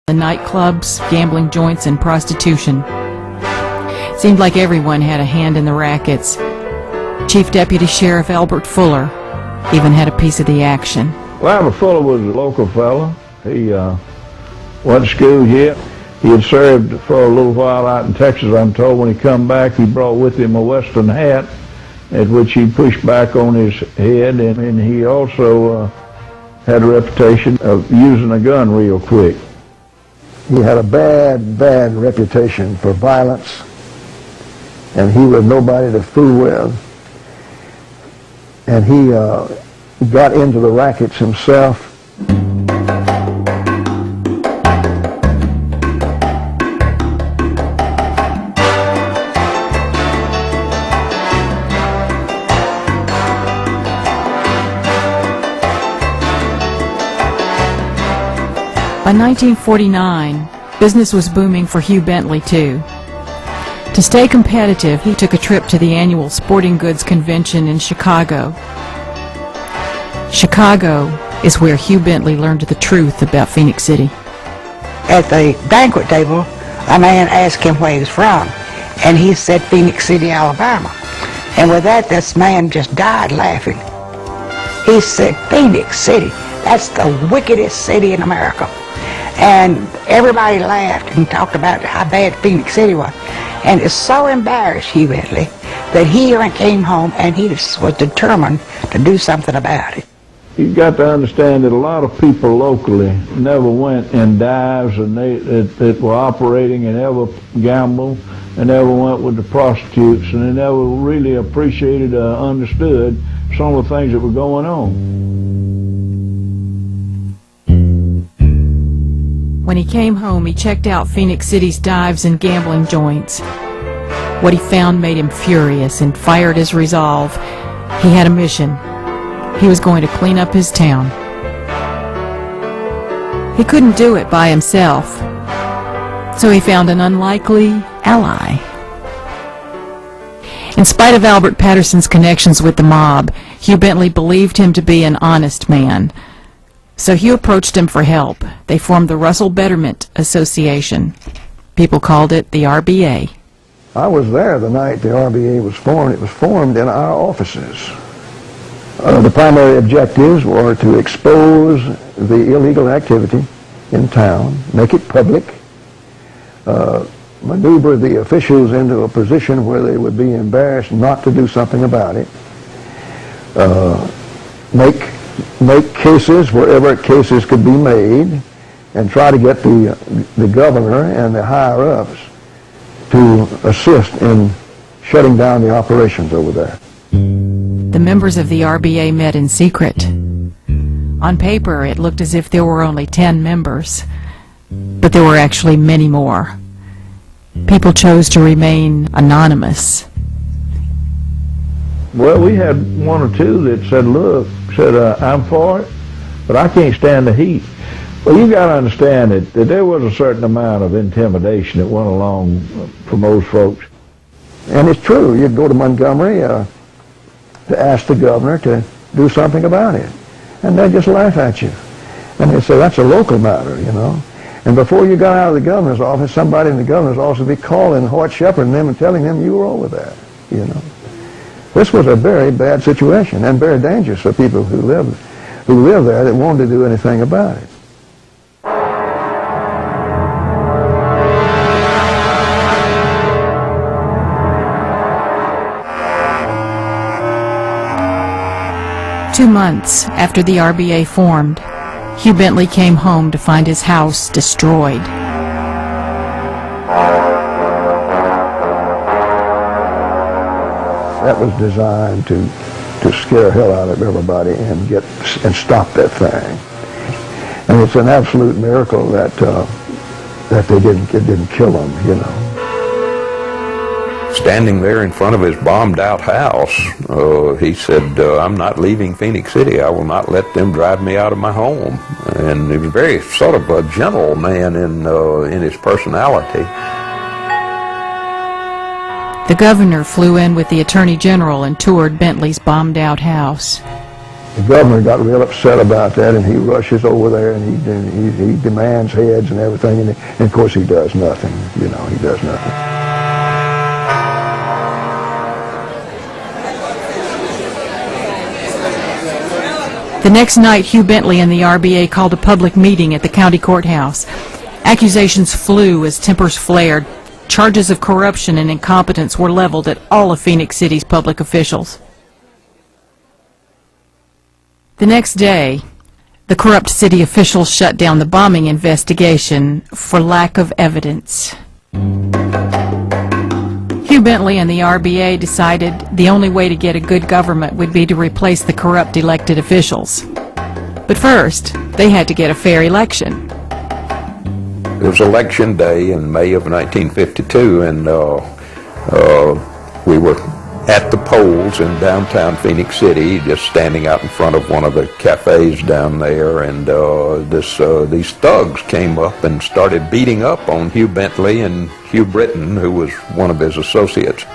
the nightclubs, gambling joints, and prostitution. It seemed like everyone had a hand in the rackets. Chief Deputy Sheriff Albert Fuller even had a piece of the action. Well, Albert Fuller was a local fellow. He wasn't to school yet. He had served for a little while out in Texas, I'm told. When he come back, he brought with him a Western hat, at which he pushed back on his head, and he also had a reputation of using a gun real quick. He had a bad reputation for violence, and he was nobody to fool with. And he got into the rackets himself. By 1949, business was booming for Hugh Bentley, too. To stay competitive, he took a trip to the annual Sporting Goods Convention in Chicago. Chicago is where Hugh Bentley learned the truth about Phenix City. At the banquet table, a man asked him where he was from, and he said Phenix City, Alabama. And with that, this man just died laughing. He said, Phenix City, that's the wickedest city in America. And everybody laughed and talked about how bad Phenix City was. And it so embarrassed Hugh Bentley that he came home and he was determined to do something about it. You've got to understand that a lot of people locally never went in dives and that were operating and never gambled and never went with the prostitutes, and they never really appreciated or understood some of the things that were going on. When he came home, he checked out Phenix City's dives and gambling joints. What he found made him furious and fired his resolve. He had a mission. He was going to clean up his town. He couldn't do it by himself, so he found an unlikely ally. In spite of Albert Patterson's connections with the mob, Hugh Bentley believed him to be an honest man. So Hugh approached him for help. They formed the Russell Betterment Association. People called it the RBA. I was there the night the RBA was formed. It was formed in our offices. The primary objectives were to expose the illegal activity in town, make it public, maneuver the officials into a position where they would be embarrassed not to do something about it, make cases wherever cases could be made, and try to get the governor and the higher-ups to assist in shutting down the operations over there. The members of the RBA met in secret. On paper, it looked as if there were only 10 members, but there were actually many more. People chose to remain anonymous. Well, we had one or two that said, look, I'm for it, but I can't stand the heat. Well, you got to understand that there was a certain amount of intimidation that went along for most folks. And it's true. You'd go to Montgomery to ask the governor to do something about it, and they'd just laugh at you. And they'd say, that's a local matter, you know. And before you got out of the governor's office, somebody in the governor's office would be calling Hort Shepherd and them and telling them you were over there, you know. This was a very bad situation and very dangerous for people who live there that wanted to do anything about it. Two months after the RBA formed, Hugh Bentley came home to find his house destroyed. That was designed to scare the hell out of everybody and stop that thing. And it's an absolute miracle that it didn't kill them, you know. Standing there in front of his bombed-out house, he said, I'm not leaving Phenix City. I will not let them drive me out of my home. And he was very sort of a gentle man in his personality. The governor flew in with the attorney general and toured Bentley's bombed-out house. The governor got real upset about that, and he rushes over there and he demands heads and everything, and of course he does nothing. You know, he does nothing. The next night, Hugh Bentley and the RBA called a public meeting at the county courthouse. Accusations flew as tempers flared. Charges of corruption and incompetence were leveled at all of Phenix City's public officials. The next day, the corrupt city officials shut down the bombing investigation for lack of evidence. Hugh Bentley and the RBA decided the only way to get a good government would be to replace the corrupt elected officials. But first, they had to get a fair election. It was election day in May of 1952, and we were at the polls in downtown Phenix City, just standing out in front of one of the cafes down there, and these thugs came up and started beating up on Hugh Bentley and Hugh Britton, who was one of his associates.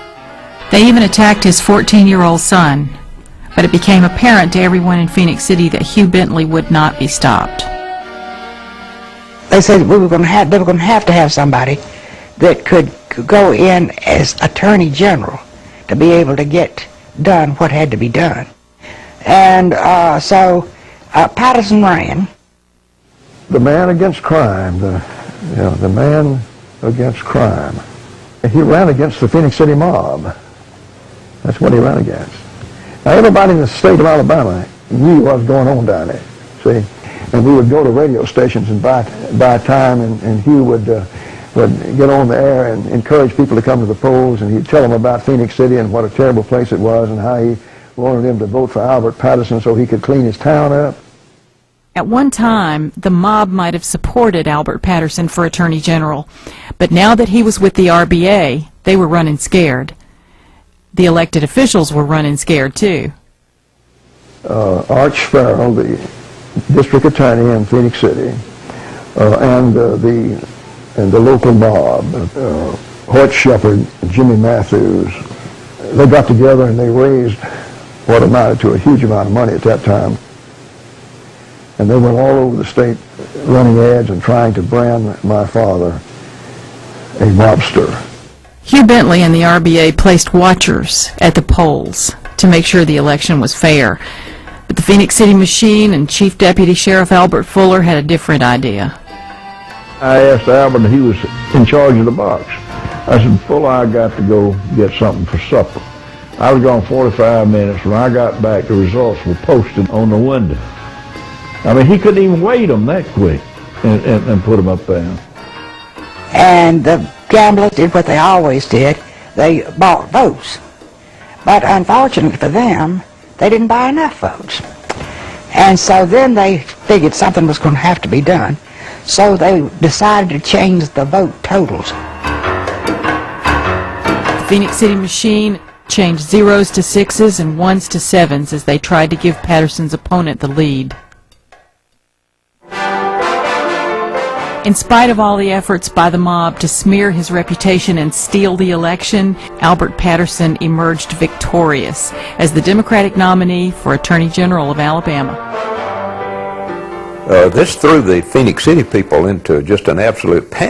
They even attacked his 14-year-old son, but it became apparent to everyone in Phenix City that Hugh Bentley would not be stopped. They said they were going to have to have somebody that could go in as Attorney General to be able to get done what had to be done. And so Patterson ran. The man against crime, the man against crime. He ran against the Phenix City mob. That's what he ran against. Now everybody in the state of Alabama knew what was going on down there, see? And we would go to radio stations and buy time, and Hugh would get on the air and encourage people to come to the polls, and he'd tell them about Phenix City and what a terrible place it was and how he wanted them to vote for Albert Patterson so he could clean his town up. At one time, the mob might have supported Albert Patterson for Attorney General, but now that he was with the RBA, they were running scared. The elected officials were running scared, too. Arch Farrell, the district attorney in Phenix City, and the local mob, Hoyt Shepard, Jimmy Matthews, they got together and they raised what amounted to a huge amount of money at that time. And they went all over the state running ads and trying to brand my father a mobster. Hugh Bentley and the RBA placed watchers at the polls to make sure the election was fair. But the Phenix City Machine and Chief Deputy Sheriff Albert Fuller had a different idea. I asked Albert, he was in charge of the box. I said, Fuller, I got to go get something for supper. I was gone 45 minutes. When I got back, the results were posted on the window. I mean, he couldn't even weigh them that quick and put them up there. And the gamblers did what they always did. They bought votes. But unfortunately for them, they didn't buy enough votes. And so then they figured something was going to have to be done. So they decided to change the vote totals. The Phenix City Machine changed 0s to 6s and 1s to 7s as they tried to give Patterson's opponent the lead. In spite of all the efforts by the mob to smear his reputation and steal the election, Albert Patterson emerged victorious as the Democratic nominee for Attorney General of Alabama. This threw the Phenix City people into just an absolute panic.